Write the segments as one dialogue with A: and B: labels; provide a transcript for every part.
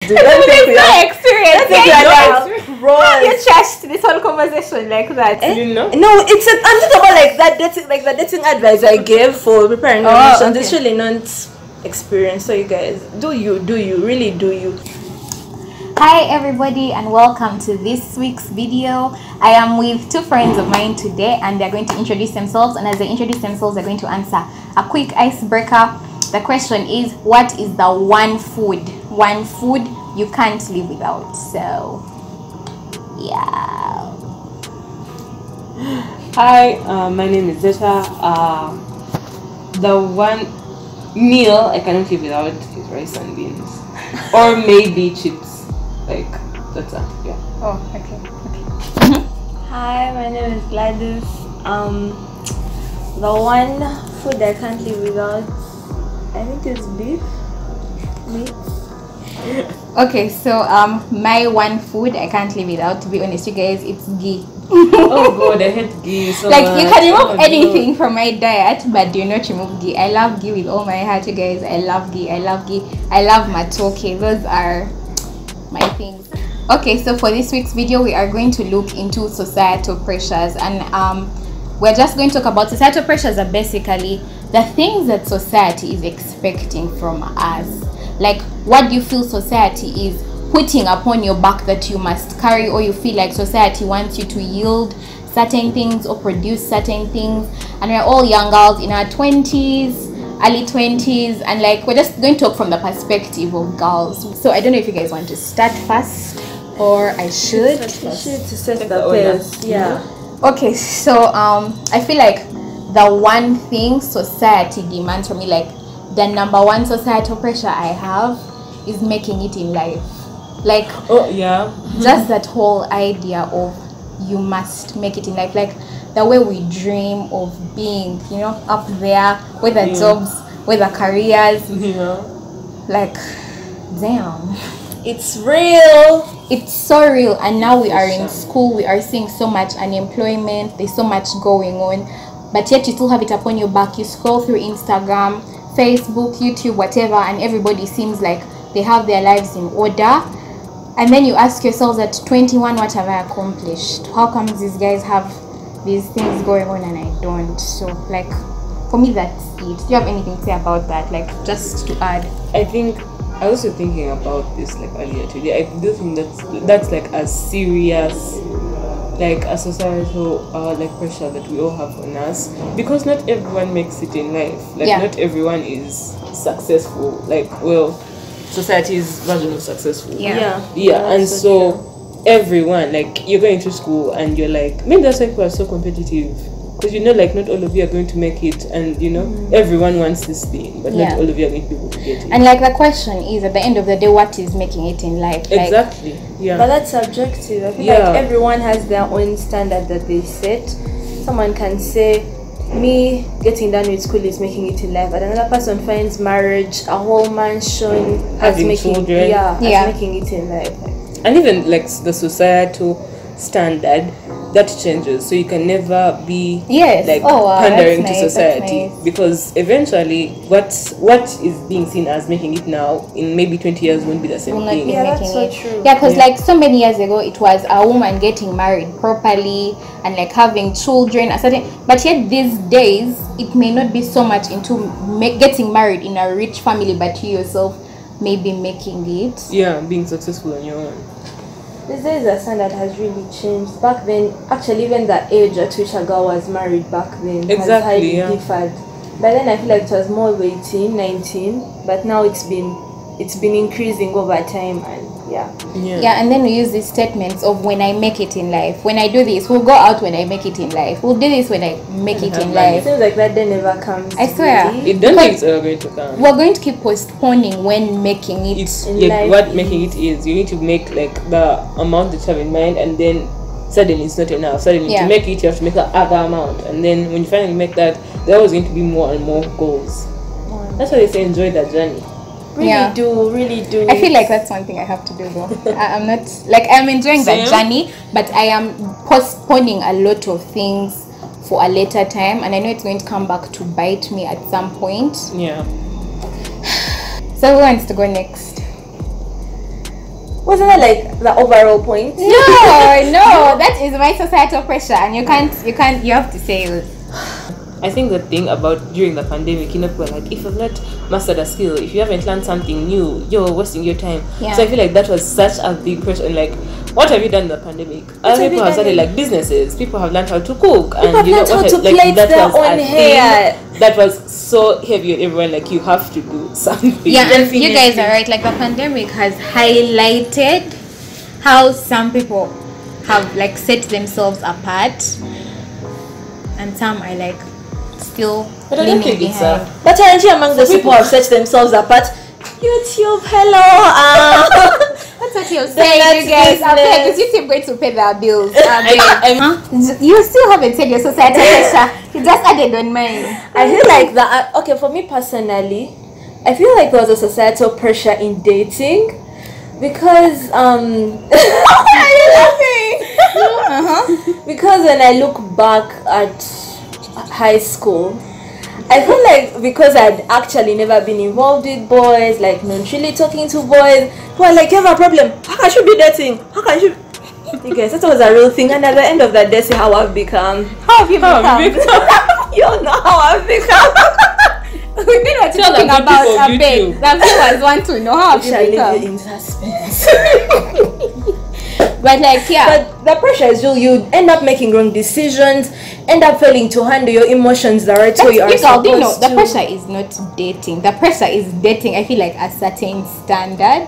A: Don't think we have
B: experience.
A: you
B: trust this whole conversation like that.
A: You know? No, I'm talking about like the dating advice I gave for preparing emotions. Okay. It's really not experience. So you guys, do you really do you?
B: Hi everybody and welcome to this week's video. I am with two friends of mine today and they're going to introduce themselves, and as they introduce themselves they're going to answer a quick icebreaker. The question is, what is the one food you can't live without? So yeah.
C: Hi, my name is Zeta. The one meal I cannot live without is rice and beans, or maybe chips. Like that's that. Yeah.
B: Oh, okay.
A: Hi, my name is Gladys. The one food I can't live without, I think, is beef. Meat.
B: Okay, so my one food I can't live without, to be honest, you guys, it's ghee.
C: Oh god, I hate ghee so
B: like
C: much.
B: you can remove anything from my diet, but do not remove ghee. I love ghee with all my heart, you guys. I love ghee. I love matoke. Those are my things. Okay, so for this week's video we are going to look into societal pressures, and we're just going to talk about societal pressures are basically the things that society is expecting from us. Like, what do you feel society is putting upon your back that you must carry, or you feel like society wants you to yield certain things or produce certain things? And we're all young girls in our 20s, early 20s, and like we're just going to talk from the perspective of girls. So I don't know if you guys want to start first or I should.
A: To set the pace. Yeah.
B: Okay, so I feel like the one thing society demands from me, like the number one societal pressure I have, is making it in life. Like,
C: oh yeah,
B: just that whole idea of you must make it in life, like the way we dream of being, you know, up there with the jobs, with the careers, like damn,
A: it's real.
B: It's so real. And now we are in school, we are seeing so much unemployment, there's so much going on, but yet you still have it upon your back. You scroll through Instagram, Facebook, YouTube, whatever, and everybody seems like they have their lives in order. And then you ask yourselves at 21, what have I accomplished? How come these guys have these things going on and I don't? So like, for me, that's it. Do you have anything to say about that? Like, just to add?
C: I think I was also thinking about this like earlier today. I do think that's like a serious, like a societal like pressure that we all have on us, because not everyone makes it in life. Like not everyone is successful. Like, well, society's version of successful. And so everyone, like, you're going to school and you're like, maybe that's why people are so competitive, because you know, like, not all of you are going to make it, and you know, everyone wants this thing, but not all of you are going to be able to get it.
B: And like, the question is, at the end of the day, what is making it in life?
C: Exactly.
B: Like,
A: but that's subjective. I feel like everyone has their own standard that they set. Someone can say, me getting done with school is making it in life, but another person finds marriage, a whole mansion, as making
C: children,
A: as making it in life.
C: And even like the societal standard that changes, so you can never be pandering to society, because eventually what is being seen as making it now in maybe 20 years won't be the same thing.
A: That's so true.
B: Yeah, because like so many years ago it was a woman getting married properly and like having children, but yet these days it may not be so much into getting married in a rich family, but you yourself maybe making it,
C: being successful on your own.
A: These days the standard has really changed. Back then, actually, even the age at which a girl was married back then has highly differed. But then I feel like it was more 18, 19, but now it's been increasing over time, and
B: and then we use these statements of when I make it in life, when I do this, we'll go out when I make it in life, we'll do this when I make it in life.
A: It seems like that day never comes.
B: I swear,
C: it don't think it's ever going to come.
B: We're going to keep postponing when making it
C: in life. What making it is, you need to make like the amount that you have in mind, and then suddenly it's not enough. Suddenly to make it, you have to make the other amount, and then when you finally make that, there's always going to be more and more goals. That's why they say enjoy the journey.
A: Really do.
B: I feel like that's one thing I have to do though. I'm not like, I'm enjoying the journey, but I am postponing a lot of things for a later time, and I know it's going to come back to bite me at some point.
C: Yeah.
B: So who wants to go next?
A: Wasn't that like the overall point?
B: No, that is my societal pressure, and you have to say it.
C: I think the thing about during the pandemic, people are like, if you've not mastered a skill, if you haven't learned something new, you're wasting your time.
B: Yeah.
C: So I feel like that was such a big pressure. And like, what have you done in the pandemic? Other people have started like businesses. People have learned how to cook,
A: people
C: and you know
A: how
C: what?
A: to
C: Like
A: plait
C: that
A: their
C: was
A: own
C: a
A: hair.
C: thing that was so heavy on everyone. Like you have to do something.
B: Yeah, and you guys are right. Like the pandemic has highlighted how some people have like set themselves apart, and some are like still
C: But I don't think it's
A: but aren't you among the people who have set themselves apart? YouTube, hello.
B: That's what you're saying, you guys. I feel like is YouTube going to pay their bills? You still haven't said your societal pressure. You just added on mine.
A: I feel like that. Okay, for me personally, I feel like there was a societal pressure in dating because are you laughing? Because when I look back at high school, I feel like because I'd actually never been involved with boys, like not really talking to boys, who are like, you have a problem, how can you be dating? How can you? You guys, that was a real thing, and at the end of that day, see how I've become.
B: How have you become?
A: You know how I've become.
B: We've been talking about a bit. That viewers want to know how have you become.
A: Leave you in suspense.
B: But like, yeah.
A: But the pressure is real. You end up making wrong decisions, end up failing to handle your emotions the right way you are supposed to.
B: The pressure is not dating. The pressure is dating, I feel like, a certain standard.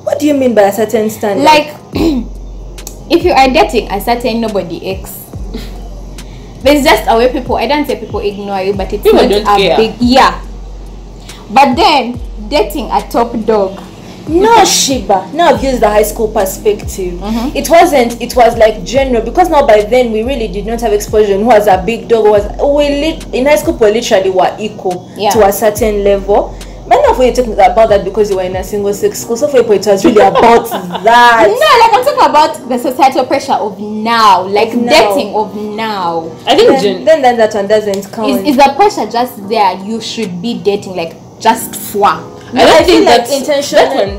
A: What do you mean by a certain standard?
B: Like, if you are dating a certain nobody X, there's just a way people, I don't say people ignore you, but it's
C: people
B: not a
C: care.
B: big, yeah. But then, dating a top dog.
A: No, Shiba. Now I've used the high school perspective. It was like general, because now by then we really did not have exposure. Who was a big dog? In high school we literally were equal to a certain level. But now for you talking about that because you were in a single sex school, so for you it was really about that.
B: No, like I'm talking about the societal pressure of now, like dating of now.
C: I think
A: then that one doesn't count.
B: Is the pressure just there? You should be dating, like just for.
C: I don't think
A: like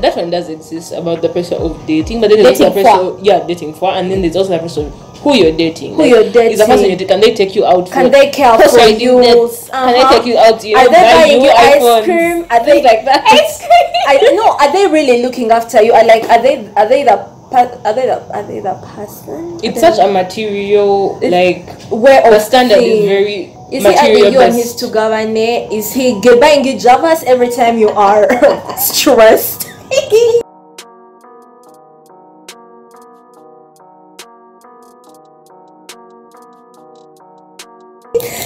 C: that one does exist about the pressure of dating, but then there's also the pressure, dating for, and then there's also the pressure of who you're dating.
A: You're dating.
C: Is the person you date, can they take you out?
A: Can they care for you?
C: Can they take you out? You know,
A: are they buying you ice
C: iPhones,
A: cream? Are they
C: like that?
B: Ice cream.
A: I know. Are they really looking after you? Are they the person?
C: It's such a material
A: where
C: the standard is very.
A: Is he adding you on his tugavane? Is he buying you javas every time you are stressed?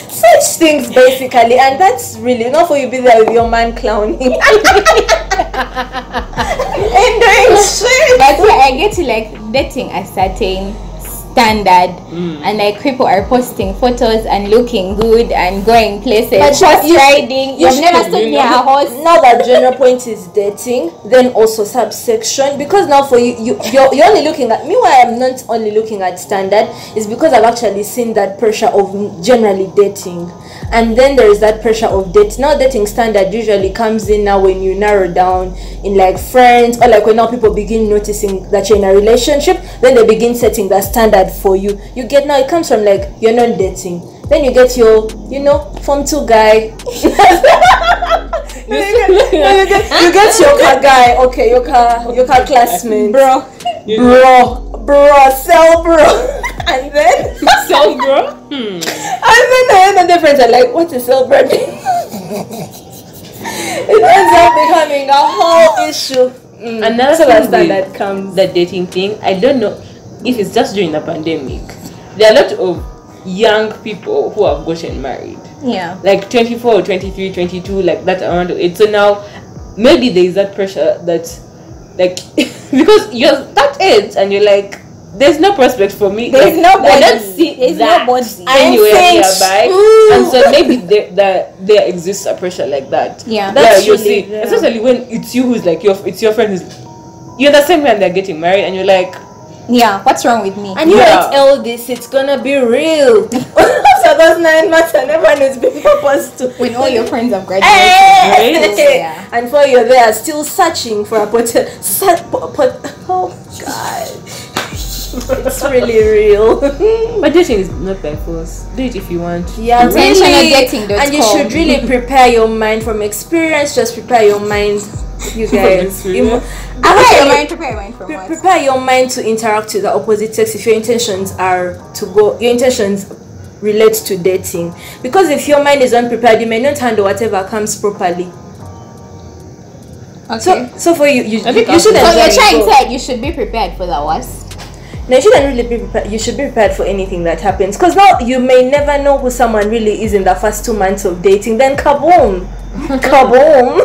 A: Such things basically, and that's really not for you to be there with your man clowning and doing shit.
B: But yeah, I get to like dating a certain standard, and like people are posting photos and looking good and going places, horse riding. You've never stood near a horse.
A: Now that general point is dating, then also subsection, because now for you're only looking at me. Why I'm not only looking at standard is because I've actually seen that pressure of generally dating, and then there is that pressure of date. Now dating standard usually comes in now when you narrow down in like friends, or like when now people begin noticing that you're in a relationship, then they begin setting that standard for you. You get now it comes from like you're not dating, then you get your form 2 guy. you get your car guy, okay, your car classmate, bro, sell bro, and then
C: sell bro,
A: and then the difference are like, what is sell bro? It ends up becoming a whole issue.
C: Another thing that comes the dating thing, I don't know if it's just during the pandemic, there are a lot of young people who have gotten married.
B: Yeah.
C: Like 24, 23, 22, like that around it. So now maybe there is that pressure that like because you're that age and you're like, there's no prospect for me.
B: There's
C: like,
B: nobody.
C: I don't see that anywhere nearby. And so maybe there exists a pressure like that.
B: Yeah.
C: That's you see, especially when it's you who's like it's your friend who's you're the same way and they're getting married and you're like,
B: Yeah, what's wrong with me?
A: And you write all this, it's gonna be real. So those 9 months and everyone is being proposed to.
B: When all your friends have graduated. Right?
A: And for you, they are still searching for a oh God. It's really real.
C: But dating is not by force. Date if you want.
A: Yeah,
B: really. Dating.
A: And you should really prepare your mind from experience. Just prepare your mind, you guys.
B: Prepare
A: your mind to interact with the opposite sex if your intentions are to go. Your intentions relate to dating. Because if your mind is unprepared, you may not handle whatever comes properly.
B: Okay.
A: So for you shouldn't.
B: So you're trying to say you should be prepared for the worst.
A: No, you shouldn't really be prepared. You should be prepared for anything that happens. Because now you may never know who someone really is in the first 2 months of dating. Then kaboom! Kaboom!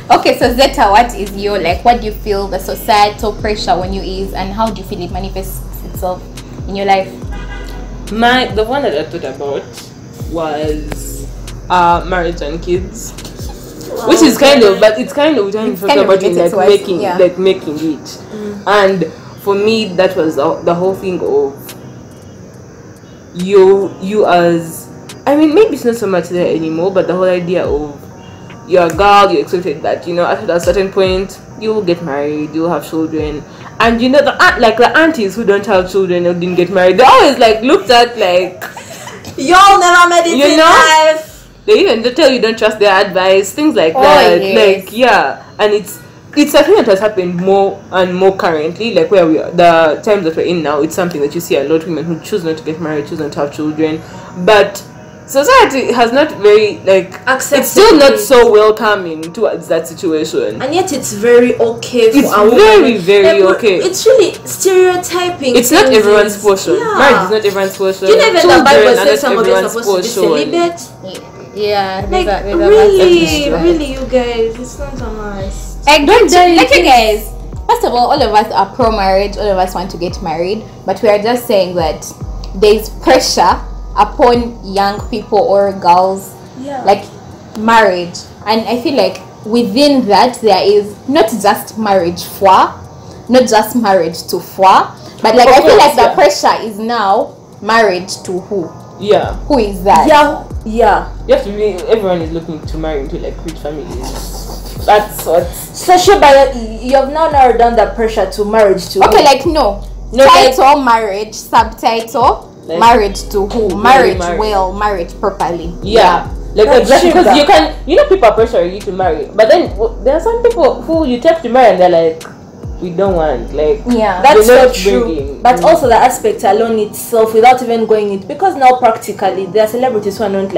B: Okay, so Zeta, what is your, what do you feel the societal pressure when you is, and how do you feel it manifests itself in your life?
C: The one that I thought about was marriage and kids. Which is kind of, but it's kind of, we don't talk about it, making it. And for me, that was the whole thing of you as, I mean, maybe it's not so much there anymore, but the whole idea of you're a girl, you're expected that, at a certain point you will get married, you'll have children, and the aunties who don't have children or didn't get married, they're always looked at
A: y'all never made it in life.
C: They even tell you don't trust their advice, things like that.
B: Yes.
C: And it's a thing that has happened more and more currently, where we are, the times that we're in now. It's something that you see a lot of women who choose not to get married, choose not to have children, but society has not very accepted. It's still not so welcoming towards that situation,
A: and yet it's very okay for
C: a woman. Very okay.
A: It's really stereotyping.
C: It's not everyone's portion. Marriage is not everyone's portion.
A: You know, even the Bible says somebody is supposed to be celibate.
B: Yeah,
A: really, you guys, it's not so nice.
B: You guys. First of all of us are pro-marriage. All of us want to get married, but we are just saying that there's pressure upon young people or girls, marriage, and I feel within that there is not just marriage not just marriage to but I feel the pressure is now marriage to who?
C: Yeah.
B: Who is that?
A: Yeah.
C: You have to be. Everyone is looking to marry into rich families. That's what.
A: So sure, but you have now narrowed down the pressure to marriage to.
B: Okay, no title marriage, subtitle marriage to who? Marriage well, marriage properly.
C: Yeah. Exactly, because you can, people are pressuring you to marry, but then there are some people who you take to marry and they're like, we don't want,
A: that's so true. But also the aspect alone itself, without even going into, because now practically there are celebrities who are not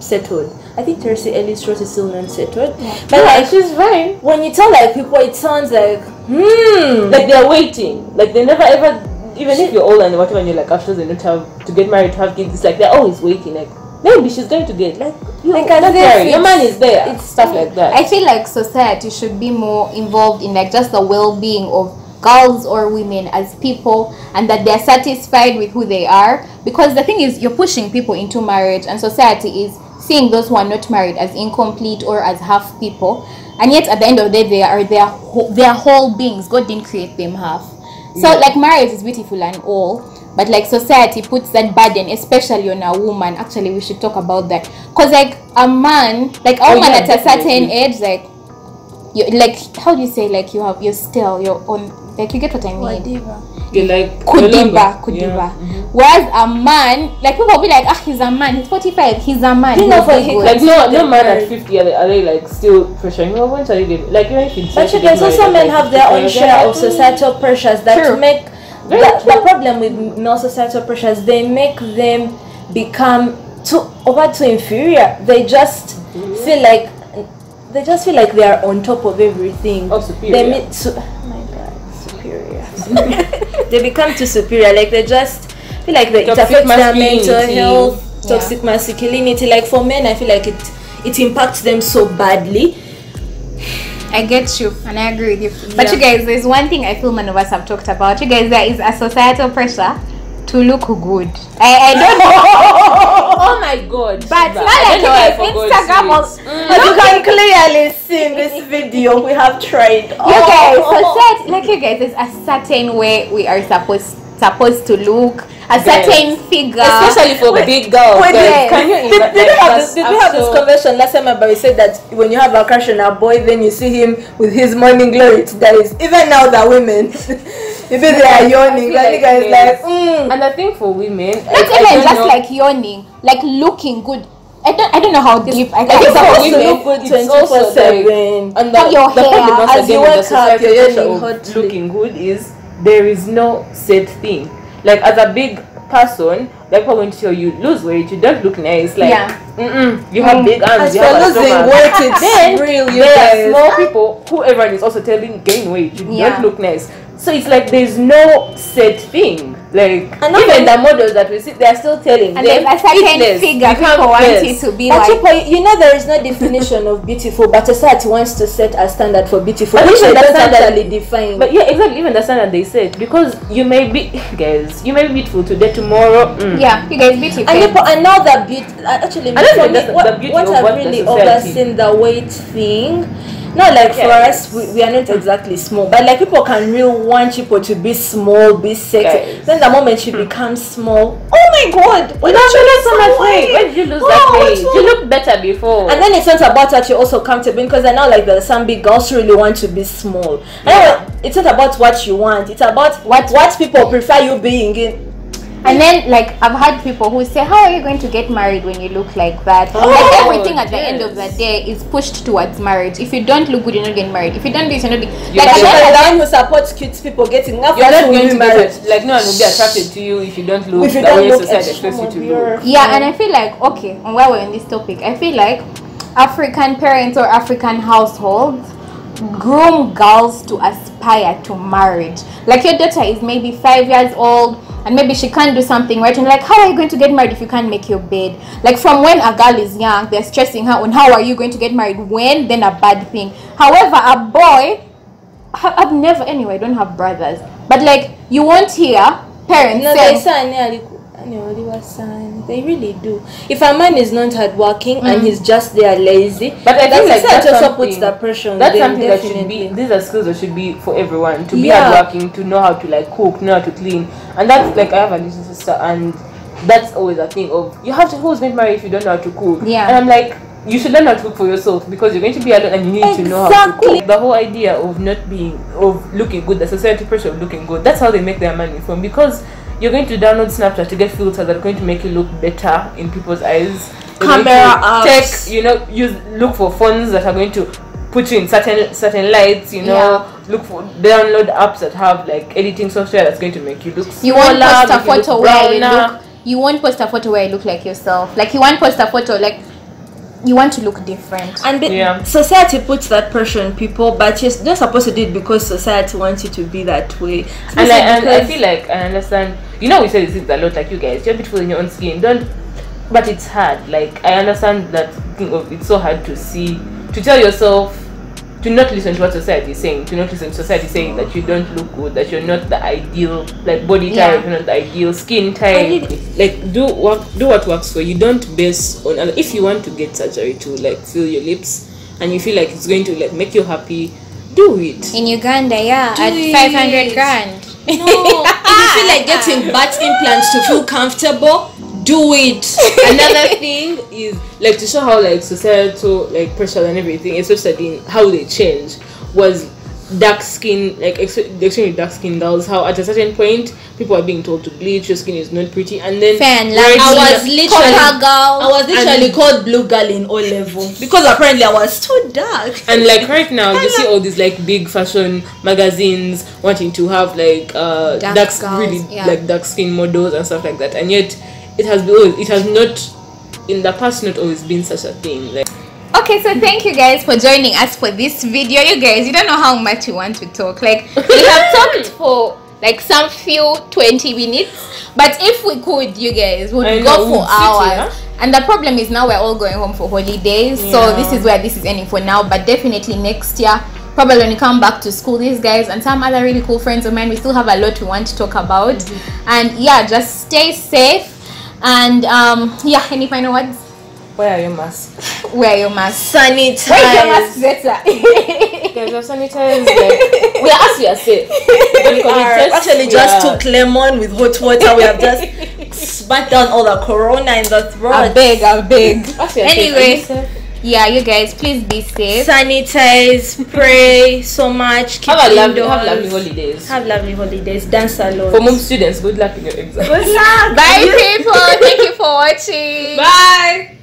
A: settled. I think Tracy Ellis Ross is still not settled.
B: Yeah.
A: But
C: she's fine.
A: When you tell people, it sounds like
C: they're waiting. They never ever, even if you're old and whatever, and you're after they don't have to get married to have kids, it's they're always waiting. Maybe she's going to get your man is there. It's stuff like that.
B: I feel society should be more involved in just the well-being of girls or women as people, and that they're satisfied with who they are, because the thing is, you're pushing people into marriage, and society is seeing those who are not married as incomplete or as half people, and yet at the end of the day they are their whole beings. God didn't create them half. So marriage is beautiful and all, but society puts that burden especially on a woman. Actually, we should talk about that, because a man, a woman at a certain age, you how do you say, you're still your own, you get what I mean? Kudiba. Whereas a man, people will be he's a man, he's 45, he's a man.
C: No man at 50 are they still pressuring? Well, when are you getting even if it's
A: but you can also men have their own share of societal pressures that make the problem with male societal pressures, they make them become too inferior. They just feel like they are on top of everything.
C: Oh, superior.
A: Oh my God, superior. They become too superior. They just feel it affects their mental health, toxic masculinity. For men, I feel it impacts them so badly.
B: I get you, and I agree with you. But you guys, there's one thing I feel none of us have talked about. You guys, there is a societal pressure to look good. I don't know.
C: Oh my God!
B: But not like Instagram.
A: As you can clearly see in this video, we have tried.
B: You guys, you guys, there's a certain way we are supposed to look, a certain figure,
C: especially for big girls. Can you
A: did we have this conversation last time about we said that when you have a crush on a boy, then you see him with his morning glory, it dies. Even now the women even they are yawning, like guys like
C: And I think for women,
B: not even just like yawning, like looking good. I don't know how deep I can
A: supposed to look good 24/7.
B: And your hair
A: as you wake up, you're yawning.
C: Looking good is there is no set thing. Like as a big person, like people going to tell you lose weight, you don't look nice. Like you have big arms, you have
A: losing weight, it's real.
C: There are small people who everyone is also telling gain weight, you don't look nice. So it's like there's no set thing. Like even the models that we see, they are still telling.
B: And there's a certain figure people want it to be
A: but
B: like.
A: But you know there is no definition of beautiful, but society wants to set a standard for beautiful, which is actually defined.
C: But yeah, exactly. Even the standard they set, because you may be guys, you may be beautiful today, tomorrow.
B: Yeah, you guys beautiful.
A: And now the beauty actually. What I've really overseen the weight thing. Not like for us, we are not exactly small, but like people can really want people to be small, be sexy. Then the moment you become small, oh my God,
C: you lose so much weight. When did you lose that weight? You looked better before.
A: And then it's not about that you're also comfortable, because I know like there are some big girls who really want to be small. It's not about what you want; it's about what people prefer you being in.
B: And then like I've had people who say, how are you going to get married when you look like that? Like everything at the end of the day is pushed towards marriage. If you don't look good, you're not getting married. If you don't do this, you're not getting
A: like the one who supports cute people getting
C: you're not going to married. Like no one will be attracted to you if you don't look the way society expects you to look.
B: Yeah, and I feel like while we're on this topic, I feel like African parents or African households groom girls to aspire to marriage. Like your daughter is maybe 5 years old and maybe she can't do something right, and like, how are you going to get married if you can't make your bed? Like from when a girl is young, they're stressing her on how are you going to get married, when then a bad thing. However, a boy, I've never, anyway, I don't have brothers, but like you won't hear parents say
A: they really do. If a man is not hardworking and he's just there lazy,
C: but I think like
A: that also puts the pressure on
C: that's
A: them.
C: Something that should be, these are skills that should be for everyone, to be hardworking, to know how to like cook, know how to clean. And that's like, I have a little sister, and that's always a thing of you have to, who's been married if you don't know how to cook? And I'm like, you should learn how to cook for yourself, because you're going to be alone and you need to know how to cook. The whole idea of looking good, the society pressure of looking good, that's how they make their money from, because you're going to download Snapchat to get filters that are going to make you look better in people's eyes.
A: Camera apps.
C: Look for phones that are going to put you in certain lights, look for download apps that have like editing software that's going to make you look smaller.
B: You won't post a photo where you won't post a photo where you look like yourself. Like you won't post a photo like you want to look different.
A: And society puts that pressure on people, but you're not supposed to do it because society wants you to be that way.
C: And I feel like I understand. We say this a lot, like you guys, you're beautiful in your own skin. But it's hard. Like I understand that thing of it's so hard to tell yourself to not listen to what society is saying, to not listen to society saying that you don't look good, that you're not the ideal like body type, you're not the ideal skin type. Like do what works for you. Don't base on other. If you want to get surgery to like fill your lips and you feel like it's going to like make you happy, do it.
B: In Uganda, at 500 grand.
A: No, if you feel like getting butt implants to feel comfortable, do it.
C: Another thing is like to show how like societal like pressure and everything, especially in how they change, was dark skin, like extremely dark skin girls. How at a certain point people are being told to bleach, your skin is not pretty, and then
A: I was literally called blue girl in O level because apparently I was too dark.
C: And like right now you see all these like big fashion magazines wanting to have like dark skin models and stuff like that, and yet it has not in the past not always been such a thing. Like
B: okay, so thank you guys for joining us for this video. You guys, you don't know how much you want to talk. Like we have talked for like some few 20 minutes, but if we could, you guys would go for hours. And the problem is now we're all going home for holidays, so this is where this is ending for now. But definitely next year probably when you come back to school, these guys and some other really cool friends of mine, we still have a lot we want to talk about. And yeah, just stay safe. And yeah, any final words?
C: Wear your mask.
B: Wear your mask.
A: Sanitize.
B: Wear your mask better.
C: Guys, we're sanitized. Like, we are safe.
A: We are actually just took lemon with hot water. We have just spat down all the corona in the throat.
B: I beg. Anyway,
C: safe.
B: yeah, you guys, please be safe.
A: Sanitize, pray so much. Keep
C: Have
A: indoors.
C: lovely holidays.
A: Have lovely holidays. Dance a lot.
C: For most students, good luck in your exams.
A: Good luck.
B: Bye, people. Thank you for watching.
C: Bye.